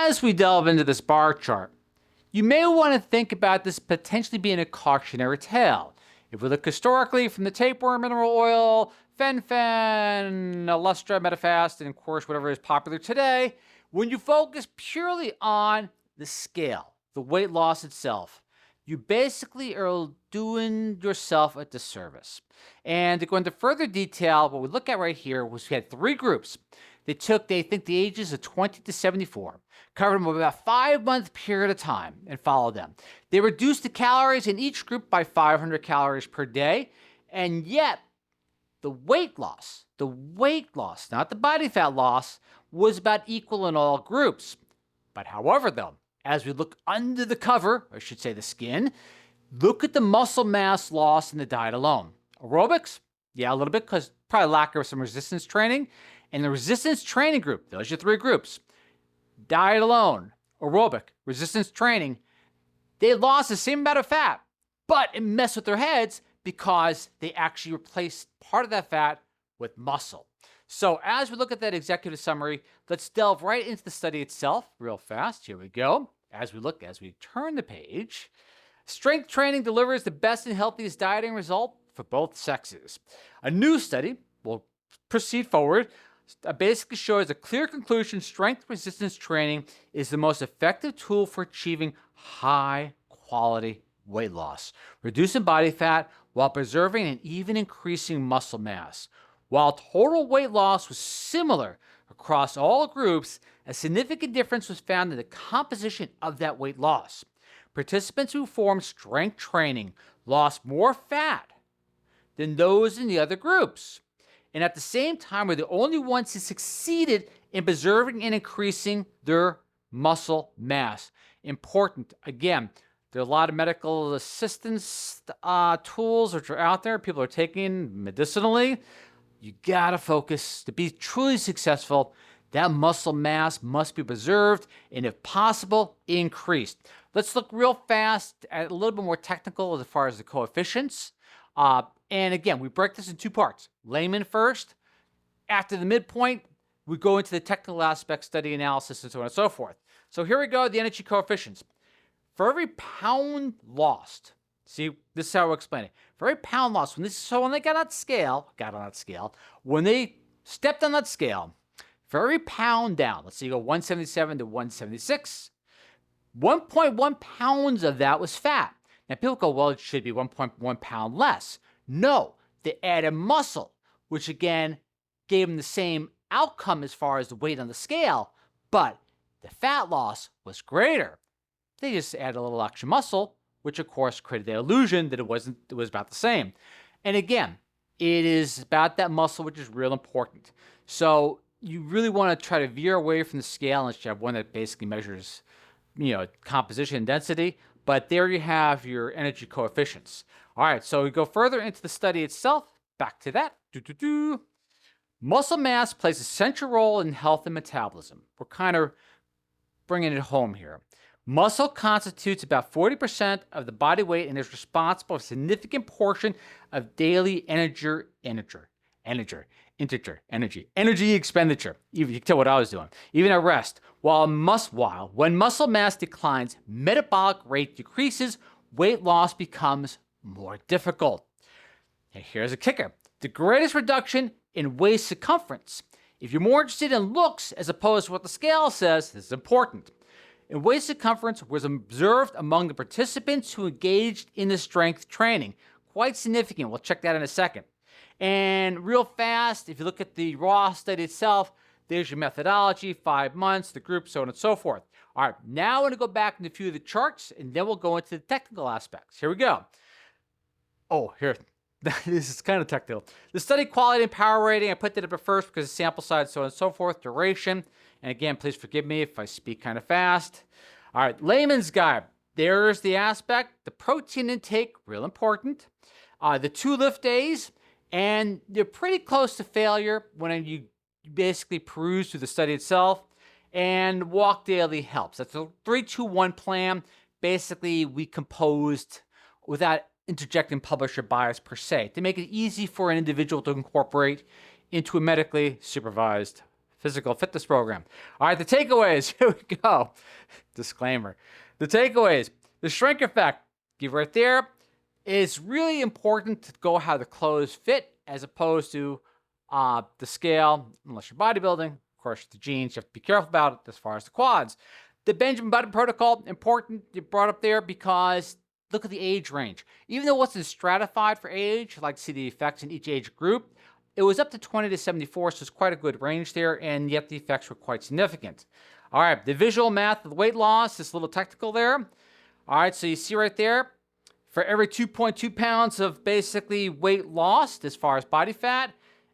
as we delve into this bar chart, you may want to think about this potentially being a cautionary tale. If we look historically from the tapeworm, mineral oil, fen-phen, Illustra, Metafast, and of course whatever is popular today, when you focus purely on the scale, the weight loss itself, you basically are doing yourself a disservice. And to go into further detail, what we look at right here was we had three groups. They think the ages of 20 to 74, covered them over about a 5-month period of time and followed them. They reduced the calories in each group by 500 calories per day, and yet the weight loss, not the body fat loss, was about equal in all groups. But however, though, as we look under the cover, or I should say the skin, look at the muscle mass loss in the diet alone. Aerobics? Yeah, a little bit, because probably lack of some resistance training. And the resistance training group, those are your three groups. Diet alone, aerobic, resistance training, they lost the same amount of fat, but it messed with their heads because they actually replaced part of that fat with muscle. So as we look at that executive summary, let's delve right into the study itself real fast. Here we go. As we turn the page, strength training delivers the best and healthiest dieting result for both sexes. A new study will proceed forward. Basically shows a clear conclusion: strength resistance training is the most effective tool for achieving high quality weight loss, reducing body fat while preserving and even increasing muscle mass. While total weight loss was similar across all groups, a significant difference was found in the composition of that weight loss. Participants who formed strength training lost more fat than those in the other groups, and at the same time were the only ones who succeeded in preserving and increasing their muscle mass. Important. Again, there are a lot of medical assistance tools which are out there. People are taking medicinally. You gotta focus. To be truly successful, that muscle mass must be preserved and, if possible, increased. Let's look real fast at a little bit more technical as far as the coefficients. And again, we break this in two parts. Layman first. After the midpoint, we go into the technical aspect, study analysis, and so on and so forth. So here we go, the energy coefficients. For every pound lost, see, this is how we'll explain it. For every pound lost, when they got on that scale, when they stepped on that scale, for every pound down, let's say you go 177 to 176, 1.1 pounds of that was fat. Now people go, well, it should be 1.1 pound less. No, they added muscle, which again gave them the same outcome as far as the weight on the scale, but the fat loss was greater. They just added a little extra muscle, which of course created the illusion that it was about the same. And again, it is about that muscle, which is real important. So you really want to try to veer away from the scale unless you have one that basically measures, composition and density. But there you have your energy coefficients. All right, so we go further into the study itself. Back to that. Muscle mass plays a central role in health and metabolism. We're kind of bringing it home here. Muscle constitutes about 40% of the body weight and is responsible for a significant portion of daily energy expenditure. You can tell what I was doing. Even at rest. When muscle mass declines, metabolic rate decreases, weight loss becomes more difficult. And here's a kicker. The greatest reduction in waist circumference. If you're more interested in looks as opposed to what the scale says, this is important. And waist circumference was observed among the participants who engaged in the strength training. Quite significant. We'll check that in a second. And real fast, if you look at the raw study itself, there's your methodology, 5 months, the group, so on and so forth. All right, now I want to go back into a few of the charts, and then we'll go into the technical aspects. Here we go. Oh, here. This is kind of technical. The study quality and power rating, I put that up at first because the sample size, so on and so forth, duration. And again, please forgive me if I speak kind of fast. All right, layman's guide. There's the aspect. The protein intake, real important. The 2 lift days, and they're pretty close to failure when you basically peruse through the study itself. And walk daily helps. That's a 3-2-1 plan. Basically, we composed without interjecting publisher bias per se to make it easy for an individual to incorporate into a medically supervised physical fitness program. All right, the takeaways. Here we go. Disclaimer. The takeaways. The shrink effect, give right there, is really important to go how the clothes fit as opposed to the scale, unless you're bodybuilding. Of course, the jeans, you have to be careful about it as far as the quads. The Benjamin Button protocol, important, you brought up there because look at the age range. Even though it wasn't stratified for age, I'd like to see the effects in each age group, it was up to 20 to 74, so it's quite a good range there, and yet the effects were quite significant. All right, the visual math of the weight loss is a little technical there. All right, so you see right there, for every 2.2 pounds of basically weight lost as far as body fat,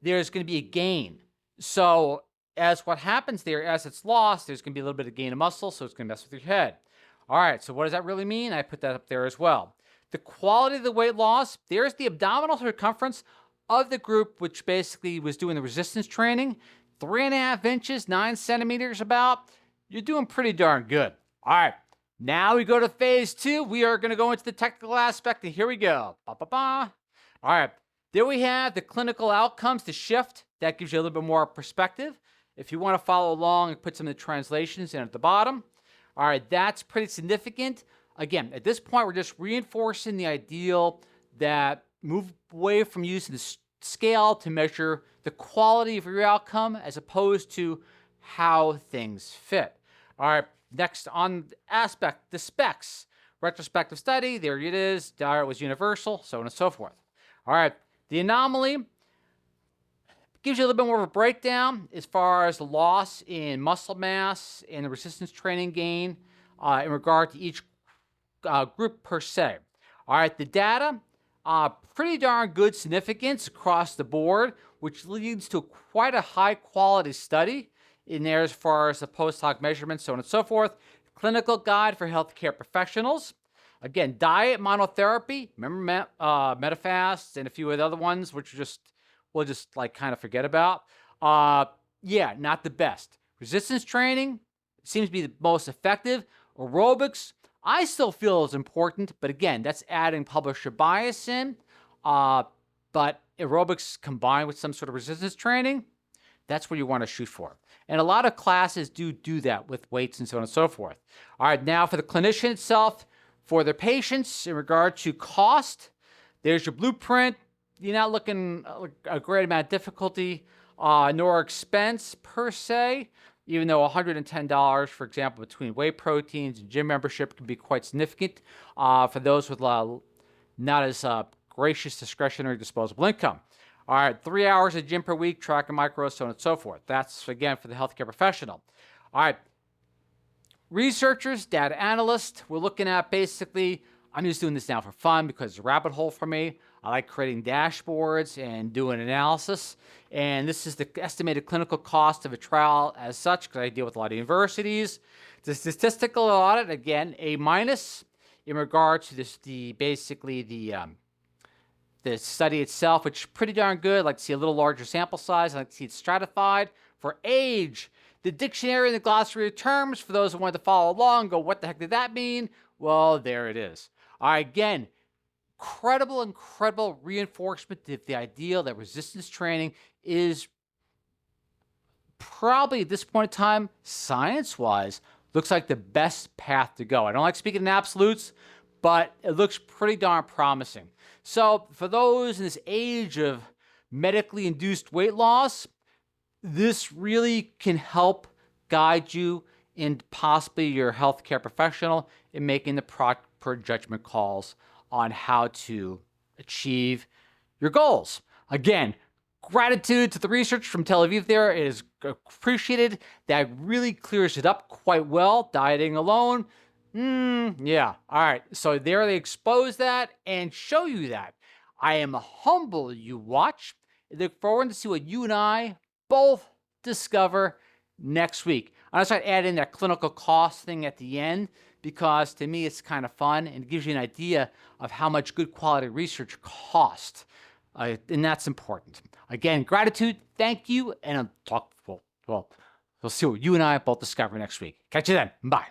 there's going to be a gain. So as what happens there, as it's lost, there's going to be a little bit of gain of muscle, so it's going to mess with your head. All right, so what does that really mean? I put that up there as well. The quality of the weight loss, there's the abdominal circumference of the group, which basically was doing the resistance training, 3.5 inches, 9 centimeters about. You're doing pretty darn good. All right, now we go to phase 2. We are going to go into the technical aspect, and here we go. All right, there we have the clinical outcomes, the shift. That gives you a little bit more perspective. If you want to follow along and put some of the translations in at the bottom. All right, that's pretty significant. Again, at this point, we're just reinforcing the ideal that move away from using the scale to measure the quality of your outcome as opposed to how things fit. All right, next on aspect, the specs. Retrospective study, there it is. Diet was universal, so on and so forth. All right, the anomaly gives you a little bit more of a breakdown as far as the loss in muscle mass and the resistance training gain in regard to each group per se. All right, the data, pretty darn good significance across the board, which leads to quite a high quality study in there as far as the post hoc measurements, so on and so forth. Clinical guide for healthcare professionals. Again, diet monotherapy. Remember Metafast and a few of the other ones, which we'll just like kind of forget about. Yeah, not the best. Resistance training seems to be the most effective. Aerobics, I still feel is important, but again, that's adding publisher bias in. But aerobics combined with some sort of resistance training, that's what you want to shoot for. And a lot of classes do that with weights and so on and so forth. All right, now for the clinician itself, for their patients in regard to cost, there's your blueprint. You're not looking a great amount of difficulty nor expense per se, even though $110, for example, between whey proteins and gym membership can be quite significant for those with not as gracious discretionary disposable income. All right, 3 hours of gym per week, tracking micros, so on and so forth. That's, again, for the healthcare professional. All right, researchers, data analysts, we're looking at basically, I'm just doing this now for fun because it's a rabbit hole for me. I like creating dashboards and doing analysis. And this is the estimated clinical cost of a trial as such, because I deal with a lot of universities. The statistical audit, again, A- in regard to this, basically the study itself, which is pretty darn good. I'd like to see a little larger sample size. I'd like to see it stratified. For age, the dictionary and the glossary of terms, for those who want to follow along, go, what the heck did that mean? Well, there it is. All right, again, incredible reinforcement of the ideal that resistance training is probably at this point in time, science-wise, looks like the best path to go. I don't like speaking in absolutes, but it looks pretty darn promising. So for those in this age of medically induced weight loss, this really can help guide you and possibly your healthcare professional in making the proper judgment calls on how to achieve your goals. Again, gratitude to the research from Tel Aviv there. It is appreciated. That really clears it up quite well. Dieting alone, yeah. All right. So there they expose that and show you that. I am humble you watch. I look forward to see what you and I both discover next week. I'm going to start adding that clinical cost thing at the end because to me it's kind of fun and it gives you an idea of how much good quality research costs. And that's important. Again, gratitude, thank you, and we'll see what you and I both discover next week. Catch you then. Bye.